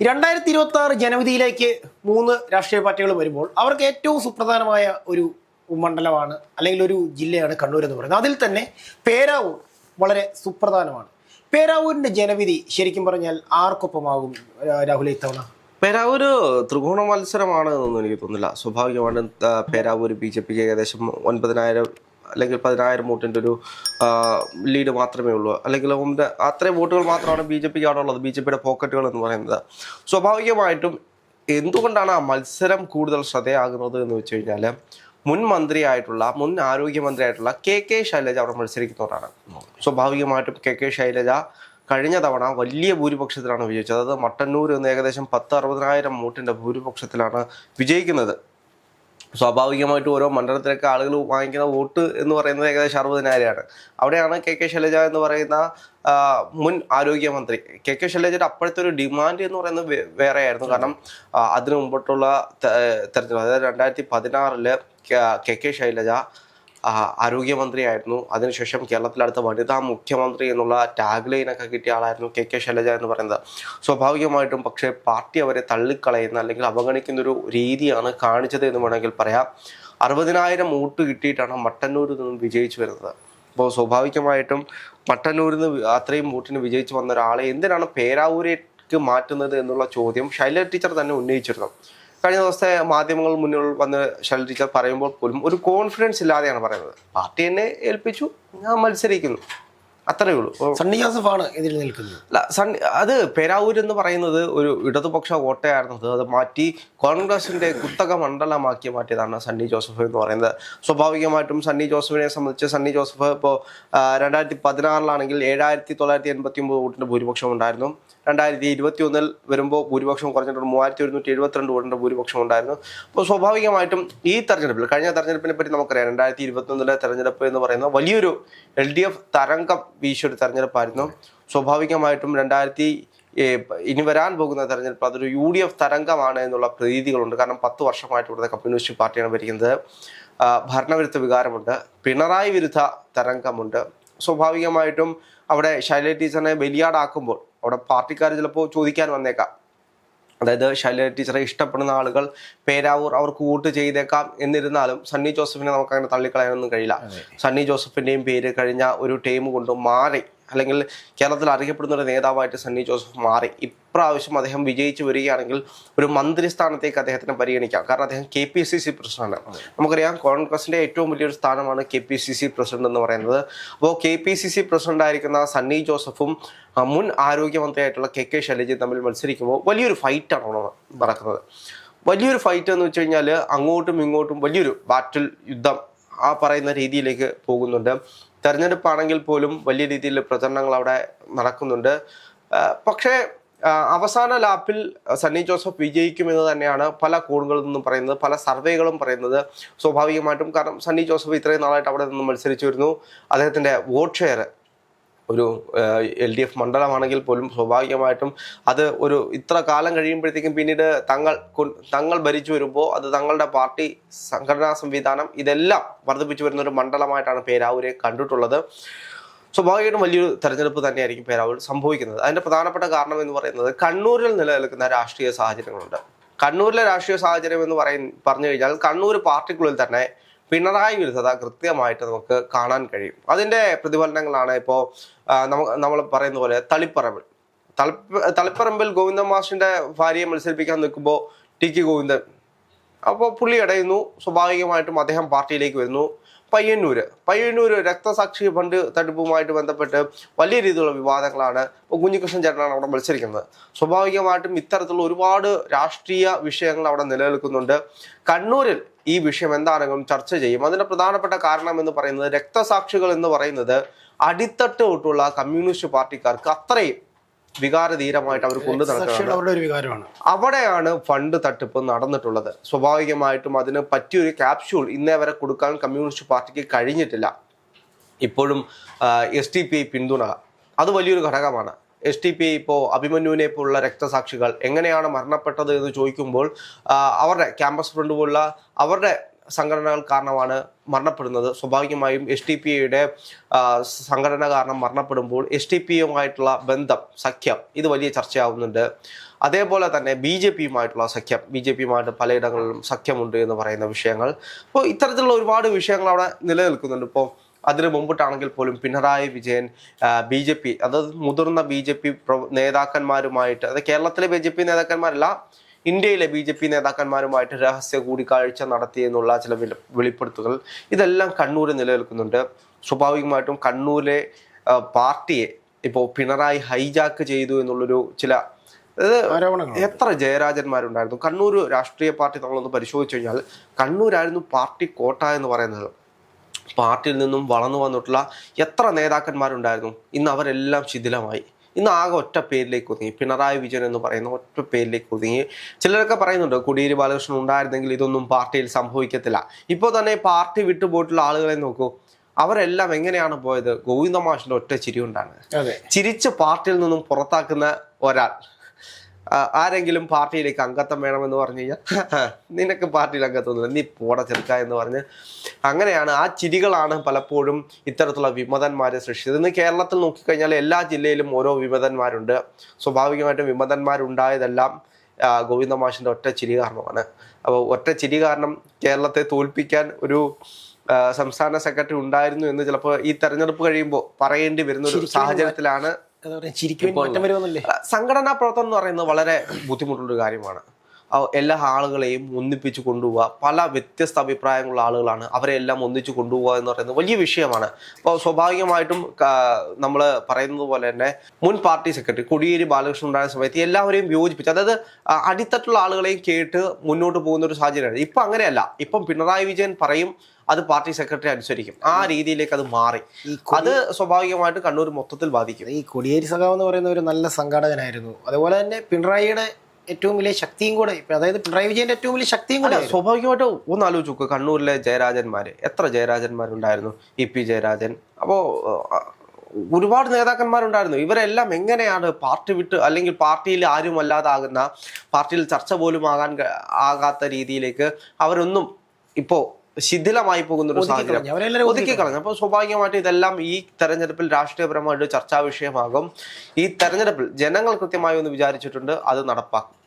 2026 ജനുവരിയിലേക്ക് 3 രാഷ്ട്രീയ പാർട്ടികൾ വരുമ്പോൾ അവർക്ക് ഏറ്റവും സുപ്രധാനമായ ഒരു മണ്ഡലമാണ് അല്ലെങ്കിൽ ഒരു ജില്ലയാണ് കണ്ണൂർ എന്ന് പറയുന്നത്. അതിൽ തന്നെ പേരാവൂർ വളരെ സുപ്രധാനമാണ്. പേരാവൂരിന്റെ ജനവിധി ശരിക്കും പറഞ്ഞാൽ ആർക്കൊപ്പമാകും രാഹുൽ ഇത്തവണ? പേരാവൂര് ത്രികോണ മത്സരമാണ് എന്നൊന്നും എനിക്ക് തോന്നുന്നില്ല. സ്വാഭാവികമാണ് പേരാവൂർ BJPക്ക് ഏകദേശം 9,000 അല്ലെങ്കിൽ 10,000 വോട്ടിൻ്റെ ഒരു ലീഡ് മാത്രമേ ഉള്ളൂ. അല്ലെങ്കിൽ അത്രയും വോട്ടുകൾ മാത്രമാണ് BJPക്ക് അവിടെ ഉള്ളത്, BJPയുടെ പോക്കറ്റുകൾ എന്ന് പറയുന്നത്. സ്വാഭാവികമായിട്ടും എന്തുകൊണ്ടാണ് ആ മത്സരം കൂടുതൽ ശ്രദ്ധയാകുന്നത് എന്ന് വെച്ച് കഴിഞ്ഞാൽ മുൻ ആരോഗ്യമന്ത്രിയായിട്ടുള്ള KK ശൈലജ അവിടെ മത്സരിക്കുന്നവരാണ്. സ്വാഭാവികമായിട്ടും KK ശൈലജ കഴിഞ്ഞ തവണ വലിയ ഭൂരിപക്ഷത്തിലാണ് വിജയിച്ചത്. അത് മട്ടന്നൂർ എന്ന് ഏകദേശം 10,60,000 വോട്ടിൻ്റെ ഭൂരിപക്ഷത്തിലാണ് വിജയിക്കുന്നത്. സ്വാഭാവികമായിട്ടും ഓരോ മണ്ഡലത്തിലേക്ക് ആളുകൾ വാങ്ങിക്കുന്ന വോട്ട് എന്ന് പറയുന്നത് ഏകദേശം 60,000 അവിടെയാണ് KK ശൈലജ എന്ന് പറയുന്ന മുൻ ആരോഗ്യമന്ത്രി. KK ശൈലജയുടെ അപ്പോഴത്തെ ഒരു ഡിമാൻഡ് എന്ന് പറയുന്നത് വേറെ ആയിരുന്നു. കാരണം അതിനു മുമ്പോട്ടുള്ള തെരഞ്ഞെടുപ്പ്, അതായത് 2016 KK ശൈലജ ആരോഗ്യമന്ത്രിയായിരുന്നു. അതിനുശേഷം കേരളത്തിലടുത്ത വനിതാ മുഖ്യമന്ത്രി എന്നുള്ള ടാഗ് ലൈനൊക്കെ കിട്ടിയ ആളായിരുന്നു KK ശൈലജ എന്ന് പറയുന്നത്. സ്വാഭാവികമായിട്ടും പക്ഷേ പാർട്ടി അവരെ തള്ളിക്കളയുന്ന അല്ലെങ്കിൽ അവഗണിക്കുന്നൊരു രീതിയാണ് കാണിച്ചത് എന്ന് വേണമെങ്കിൽ പറയാം. 60,000 വോട്ട് കിട്ടിയിട്ടാണ് മട്ടന്നൂരിൽ നിന്നും വിജയിച്ചു വരുന്നത്. അപ്പോൾ സ്വാഭാവികമായിട്ടും മട്ടന്നൂരിൽ നിന്ന് അത്രയും വോട്ടിന് വിജയിച്ചു വന്ന ഒരാളെ എന്തിനാണ് പേരാവൂരേക്ക് മാറ്റുന്നത് എന്നുള്ള ചോദ്യം ശൈലജ ടീച്ചർ തന്നെ ഉന്നയിച്ചിരുന്നു. കഴിഞ്ഞ ദിവസത്തെ മാധ്യമങ്ങൾ മുന്നിൽ വന്ന് ശൈലജ ടീച്ചർ പറയുമ്പോൾ പോലും ഒരു കോൺഫിഡൻസ് ഇല്ലാതെയാണ് പറയുന്നത്. പാർട്ടി എന്നെ ഏൽപ്പിച്ചു, ഞാൻ മത്സരിക്കുന്നു, അത്രയേ ഉള്ളൂ. സണ്ണി ജോസഫാണ് ഇതിൽ നിൽക്കുന്നത്. അല്ല, അത് പേരാവൂർ എന്ന് പറയുന്നത് ഒരു ഇടതുപക്ഷ വോട്ടയായിരുന്നത്. അത് മാറ്റി കോൺഗ്രസിന്റെ കുത്തക മണ്ഡലമാക്കി മാറ്റിയതാണ് സണ്ണി ജോസഫ് എന്ന് പറയുന്നത്. സ്വാഭാവികമായിട്ടും സണ്ണി ജോസഫിനെ സംബന്ധിച്ച് സണ്ണി ജോസഫ് ഇപ്പോൾ 2016 7,989 വോട്ടിന്റെ ഭൂരിപക്ഷം ഉണ്ടായിരുന്നു. 2021 വരുമ്പോൾ ഭൂരിപക്ഷം കുറഞ്ഞിട്ട് 3,172 വോട്ടിന്റെ ഭൂരിപക്ഷം ഉണ്ടായിരുന്നു. അപ്പോൾ സ്വാഭാവികമായിട്ടും ഈ തെരഞ്ഞെടുപ്പിൽ, കഴിഞ്ഞ തെരഞ്ഞെടുപ്പിനെ പറ്റി നമുക്കറിയാം, 2021 തെരഞ്ഞെടുപ്പ് എന്ന് പറയുന്നത് വലിയൊരു LDF തരംഗം വീശിയൊരു തെരഞ്ഞെടുപ്പായിരുന്നു. സ്വാഭാവികമായിട്ടും ഇനി വരാൻ പോകുന്ന തെരഞ്ഞെടുപ്പ് അതൊരു UDF തരംഗമാണ് എന്നുള്ള പ്രതീതികളുണ്ട്. കാരണം 10 വർഷമായിട്ട് ഇവിടുത്തെ കമ്മ്യൂണിസ്റ്റ് പാർട്ടിയാണ് ഭരിക്കുന്നത്. ഭരണവിരുദ്ധ വികാരമുണ്ട്, പിണറായി വിരുദ്ധ തരംഗമുണ്ട്. സ്വാഭാവികമായിട്ടും അവിടെ ശൈലജ ടീച്ചറിനെ ബലിയാടാക്കുമ്പോൾ അവിടെ പാർട്ടിക്കാർ ചിലപ്പോൾ ചോദിക്കാൻ വന്നേക്കാം, അതായത് ശൈലജ ടീച്ചറെ ഇഷ്ടപ്പെടുന്ന ആളുകൾ പേരാവൂർ അവർക്ക് വോട്ട് ചെയ്തേക്കാം. എന്നിരുന്നാലും സണ്ണി ജോസഫിനെ നമുക്ക് അങ്ങനെ തള്ളിക്കളയാനൊന്നും കഴിയില്ല. സണ്ണി ജോസഫിൻ്റെയും പേര് കഴിഞ്ഞ ഒരു ടൈം കൊണ്ട് മാറി, അല്ലെങ്കിൽ കേരളത്തിൽ അറിയപ്പെടുന്ന ഒരു നേതാവായിട്ട് സണ്ണി ജോസഫ് മാറി. ഇപ്രാവശ്യം അദ്ദേഹം വിജയിച്ചു വരികയാണെങ്കിൽ ഒരു മന്ത്രി സ്ഥാനത്തേക്ക് അദ്ദേഹത്തിന് പരിഗണിക്കാം. കാരണം അദ്ദേഹം KPCC പ്രസിഡന്റാണ്. നമുക്കറിയാം കോൺഗ്രസിന്റെ ഏറ്റവും വലിയൊരു സ്ഥാനമാണ് KPCC പ്രസിഡന്റ് എന്ന് പറയുന്നത്. അപ്പോൾ KPCC പ്രസിഡന്റ് ആയിരിക്കുന്ന സണ്ണി ജോസഫും മുൻ ആരോഗ്യമന്ത്രിയായിട്ടുള്ള KK ശൈലജയും തമ്മിൽ മത്സരിക്കുമ്പോൾ വലിയൊരു ഫൈറ്റാണ് അവിടെ നടക്കുന്നത്. വലിയൊരു ഫൈറ്റ് എന്ന് വെച്ച് കഴിഞ്ഞാൽ അങ്ങോട്ടും ഇങ്ങോട്ടും വലിയൊരു ബാറ്റിൽ യുദ്ധം ആ പറയുന്ന രീതിയിലേക്ക് പോകുന്നുണ്ട്. തെരഞ്ഞെടുപ്പാണെങ്കിൽ പോലും വലിയ രീതിയിൽ പ്രചരണങ്ങൾ അവിടെ നടക്കുന്നുണ്ട്. പക്ഷേ അവസാന ലാപ്പിൽ സണ്ണി ജോസഫ് വിജയിക്കുമെന്ന് തന്നെയാണ് പല കോണുകളിൽ നിന്നും പറയുന്നത്, പല സർവേകളും പറയുന്നത്. സ്വാഭാവികമായിട്ടും കാരണം സണ്ണി ജോസഫ് ഇത്രയും നാളായിട്ട് അവിടെ നിന്ന് മത്സരിച്ചു വരുന്നു. അദ്ദേഹത്തിൻ്റെ വോട്ട് ഷെയർ ഒരു LDF മണ്ഡലമാണെങ്കിൽ പോലും സ്വാഭാവികമായിട്ടും അത് ഒരു ഇത്ര കാലം കഴിയുമ്പോഴത്തേക്കും പിന്നീട് തങ്ങൾ ഭരിച്ചു വരുമ്പോൾ അത് തങ്ങളുടെ പാർട്ടി സംഘടനാ സംവിധാനം ഇതെല്ലാം വർദ്ധിപ്പിച്ചു വരുന്ന ഒരു മണ്ഡലമായിട്ടാണ് പേരാവൂരെ കണ്ടിട്ടുള്ളത്. സ്വാഭാവികമായിട്ടും വലിയൊരു തെരഞ്ഞെടുപ്പ് തന്നെയായിരിക്കും പേരാവൂർ സംഭവിക്കുന്നത്. അതിൻ്റെ പ്രധാനപ്പെട്ട കാരണം എന്ന് പറയുന്നത് കണ്ണൂരിൽ നിലനിൽക്കുന്ന രാഷ്ട്രീയ സാഹചര്യങ്ങളുണ്ട്. കണ്ണൂരിലെ രാഷ്ട്രീയ സാഹചര്യം എന്ന് പറഞ്ഞു കഴിഞ്ഞാൽ കണ്ണൂർ പാർട്ടിക്കുള്ളിൽ തന്നെ പിണറായി വിരുദ്ധത കൃത്യമായിട്ട് നമുക്ക് കാണാൻ കഴിയും. അതിൻ്റെ പ്രതിഫലനങ്ങളാണ് ഇപ്പോൾ നമ്മൾ പറയുന്ന പോലെ തളിപ്പറമ്പിൽ ഗോവിന്ദൻ മാഷിന്റെ ഭാര്യയെ മത്സരിപ്പിക്കാൻ നിൽക്കുമ്പോൾ TK ഗോവിന്ദൻ അപ്പോൾ പുള്ളി അടയുന്നു. സ്വാഭാവികമായിട്ടും അദ്ദേഹം പാർട്ടിയിലേക്ക് വരുന്നു. പയ്യന്നൂര് രക്തസാക്ഷി ഫണ്ട് തട്ടിപ്പുമായിട്ട് ബന്ധപ്പെട്ട് വലിയ രീതിയിലുള്ള വിവാദങ്ങളാണ്. ഇപ്പോൾ കുഞ്ഞികൃഷ്ണൻ ചേട്ടനാണ് അവിടെ മത്സരിക്കുന്നത്. സ്വാഭാവികമായിട്ടും ഇത്തരത്തിലുള്ള ഒരുപാട് രാഷ്ട്രീയ വിഷയങ്ങൾ അവിടെ നിലനിൽക്കുന്നുണ്ട്. കണ്ണൂരിൽ ഈ വിഷയം എന്താണെങ്കിലും ചർച്ച ചെയ്യും. അതിന്റെ പ്രധാനപ്പെട്ട കാരണം എന്ന് പറയുന്നത് രക്തസാക്ഷികൾ എന്ന് പറയുന്നത് അടിത്തട്ട് തൊട്ടുള്ള കമ്മ്യൂണിസ്റ്റ് പാർട്ടിക്കാർക്ക് അത്രയും വികാരധീരമായിട്ട് അവർ കൊണ്ടു നടക്കുന്നത്. അവിടെയാണ് ഫണ്ട് തട്ടിപ്പ് നടന്നിട്ടുള്ളത്. സ്വാഭാവികമായിട്ടും അതിന് പറ്റിയൊരു ക്യാപ്സ്യൂൾ ഇന്നേ വരെ കൊടുക്കാൻ കമ്മ്യൂണിസ്റ്റ് പാർട്ടിക്ക് കഴിഞ്ഞിട്ടില്ല. ഇപ്പോഴും SDPI പിന്തുണ അത് വലിയൊരു ഘടകമാണ്. SDPI ഇപ്പോൾ അഭിമന്യുവിനെ പോലുള്ള രക്തസാക്ഷികൾ എങ്ങനെയാണ് മരണപ്പെട്ടത് എന്ന് ചോദിക്കുമ്പോൾ അവരുടെ ക്യാമ്പസ് ഫ്രണ്ട് പോലുള്ള അവരുടെ സംഘടനകൾ കാരണമാണ് മരണപ്പെടുന്നത്. സ്വാഭാവികമായും SDPIയുടെ സംഘടന കാരണം മരണപ്പെടുമ്പോൾ SDPIയുമായിട്ടുള്ള ബന്ധം, സഖ്യം ഇത് വലിയ ചർച്ചയാവുന്നുണ്ട്. അതേപോലെ തന്നെ BJP-യുമായിട്ടുള്ള സഖ്യം, BJP-യുമായിട്ട് പലയിടങ്ങളിലും സഖ്യമുണ്ട് എന്ന് പറയുന്ന വിഷയങ്ങൾ. അപ്പോൾ ഇത്തരത്തിലുള്ള ഒരുപാട് വിഷയങ്ങൾ അവിടെ നിലനിൽക്കുന്നുണ്ട്. ഇപ്പോൾ അതിന് മുമ്പിട്ടാണെങ്കിൽ പോലും പിണറായി വിജയൻ BJP, അതായത് മുതിർന്ന BJP നേതാക്കന്മാരുമായിട്ട്, അത് കേരളത്തിലെ BJP നേതാക്കന്മാരല്ല, ഇന്ത്യയിലെ BJP നേതാക്കന്മാരുമായിട്ട് രഹസ്യ കൂടിക്കാഴ്ച നടത്തിയെന്നുള്ള ചില വെളിപ്പെടുത്തലുകൾ ഇതെല്ലാം കണ്ണൂരിൽ നിലനിൽക്കുന്നുണ്ട്. സ്വാഭാവികമായിട്ടും കണ്ണൂരിലെ പാർട്ടിയെ ഇപ്പോൾ പിണറായി ഹൈജാക്ക് ചെയ്തു എന്നുള്ളൊരു ചില, അതായത് എത്ര ജയരാജന്മാരുണ്ടായിരുന്നു കണ്ണൂർ രാഷ്ട്രീയ പാർട്ടി. നമ്മളൊന്ന് പരിശോധിച്ചു കഴിഞ്ഞാൽ കണ്ണൂരായിരുന്നു പാർട്ടി കോട്ട എന്ന് പറയുന്നത്. പാർട്ടിയിൽ നിന്നും വളർന്നു വന്നിട്ടുള്ള എത്ര നേതാക്കന്മാരുണ്ടായിരുന്നു. ഇന്ന് അവരെല്ലാം ശിഥിലമായി. ഇന്ന് ആകെ ഒറ്റ പേരിലേക്ക് ഒതുങ്ങി, പിണറായി വിജയൻ എന്ന് പറയുന്ന ഒറ്റ പേരിലേക്ക് ഒതുങ്ങി. ചിലരൊക്കെ പറയുന്നുണ്ട് കോടിയേരി ബാലകൃഷ്ണൻ ഉണ്ടായിരുന്നെങ്കിൽ ഇതൊന്നും പാർട്ടിയിൽ സംഭവിക്കത്തില്ല. ഇപ്പോൾ തന്നെ പാർട്ടി വിട്ടുപോയിട്ടുള്ള ആളുകളെ നോക്കൂ, അവരെല്ലാം എങ്ങനെയാണ് പോയത്? ഗോവിന്ദ മാഷിന്റെ ഒറ്റ ചിരി കൊണ്ടാണ്. ചിരിച്ച് പാർട്ടിയിൽ നിന്നും പുറത്താക്കുന്ന ഒരാൾ, ആരെങ്കിലും പാർട്ടിയിലേക്ക് അംഗത്വം വേണമെന്ന് പറഞ്ഞു കഴിഞ്ഞാൽ നിനക്ക് പാർട്ടിയിൽ അംഗത്വമൊന്നുമില്ല, നീ പോട ചെറുക്ക എന്ന് പറഞ്ഞ് അങ്ങനെയാണ്. ആ ചിരികളാണ് പലപ്പോഴും ഇത്തരത്തിലുള്ള വിമതന്മാരെ സൃഷ്ടിച്ചത്. ഇന്ന് കേരളത്തിൽ നോക്കിക്കഴിഞ്ഞാൽ എല്ലാ ജില്ലയിലും ഓരോ വിമതന്മാരുണ്ട്. സ്വാഭാവികമായിട്ടും വിമതന്മാരുണ്ടായതെല്ലാം ഗോവിന്ദ മാഷിന്റെ ഒറ്റ ചിരി കാരണമാണ്. അപ്പോൾ ഒറ്റ ചിരി കാരണം കേരളത്തെ തോൽപ്പിക്കാൻ ഒരു സംസ്ഥാന സെക്രട്ടറി ഉണ്ടായിരുന്നു എന്ന് ചിലപ്പോൾ ഈ തെരഞ്ഞെടുപ്പ് കഴിയുമ്പോൾ പറയേണ്ടി വരുന്ന ഒരു സാഹചര്യത്തിലാണ്. സംഘടനാ പ്രവർത്തനം എന്ന് പറയുന്നത് വളരെ ബുദ്ധിമുട്ടുള്ളൊരു കാര്യമാണ്. എല്ലാ ആളുകളെയും ഒന്നിപ്പിച്ച് കൊണ്ടുപോവുക, പല വ്യത്യസ്ത അഭിപ്രായങ്ങളുള്ള ആളുകളാണ്, അവരെ എല്ലാം ഒന്നിച്ച് കൊണ്ടുപോകുക എന്ന് പറയുന്നത് വലിയ വിഷയമാണ്. അപ്പോൾ സ്വാഭാവികമായിട്ടും നമ്മൾ പറയുന്നത് പോലെ തന്നെ മുൻ പാർട്ടി സെക്രട്ടറി കോടിയേരി ബാലകൃഷ്ണൻ ഉണ്ടായ സമയത്ത് എല്ലാവരെയും യോജിപ്പിച്ച്, അതായത് അടിത്തട്ടുള്ള ആളുകളെയും കേട്ട് മുന്നോട്ട് പോകുന്ന ഒരു സാഹചര്യമാണ്. ഇപ്പം അങ്ങനെയല്ല. ഇപ്പം പിണറായി വിജയൻ പറയും, അത് പാർട്ടി സെക്രട്ടറി അനുസരിക്കും. ആ രീതിയിലേക്ക് അത് മാറി. അത് സ്വാഭാവികമായിട്ട് കണ്ണൂർ മൊത്തത്തിൽ ബാധിക്കും. ഈ കോടിയേരി സഖാവ് എന്ന് പറയുന്ന ഒരു നല്ല സംഘാടകനായിരുന്നു. അതുപോലെ തന്നെ പിണറായിയുടെ ഏറ്റവും വലിയ ശക്തിയും കൂടെ, അതായത് പിണറായി വിജയന്റെ ഏറ്റവും വലിയ ശക്തിയും കൂടെ. സ്വാഭാവികമായിട്ട് ഒന്ന് ആലോചിച്ച് നോക്കുക, കണ്ണൂരിലെ ജയരാജന്മാര്, എത്ര ജയരാജന്മാരുണ്ടായിരുന്നു? EP ജയരാജൻ. അപ്പോൾ ഒരുപാട് നേതാക്കന്മാരുണ്ടായിരുന്നു. ഇവരെല്ലാം എങ്ങനെയാണ് പാർട്ടി വിട്ട്, അല്ലെങ്കിൽ പാർട്ടിയിൽ ആരും അല്ലാതാകുന്ന, പാർട്ടിയിൽ ചർച്ച പോലും ആകാത്ത രീതിയിലേക്ക് അവരൊന്നും ഇപ്പോൾ ശിഥിലമായി പോകുന്ന ഒരു സാഹചര്യം, ഒതുക്കി കളഞ്ഞു. അപ്പോൾ സ്വാഭാവികമായിട്ട് ഇതെല്ലാം ഈ തെരഞ്ഞെടുപ്പിൽ രാഷ്ട്രീയപരമായിട്ട് ചർച്ചാ വിഷയമാകും. ഈ തെരഞ്ഞെടുപ്പിൽ ജനങ്ങൾ കൃത്യമായി ഒന്ന് വിചാരിച്ചിട്ടുണ്ട്, അത് നടപ്പാക്കും.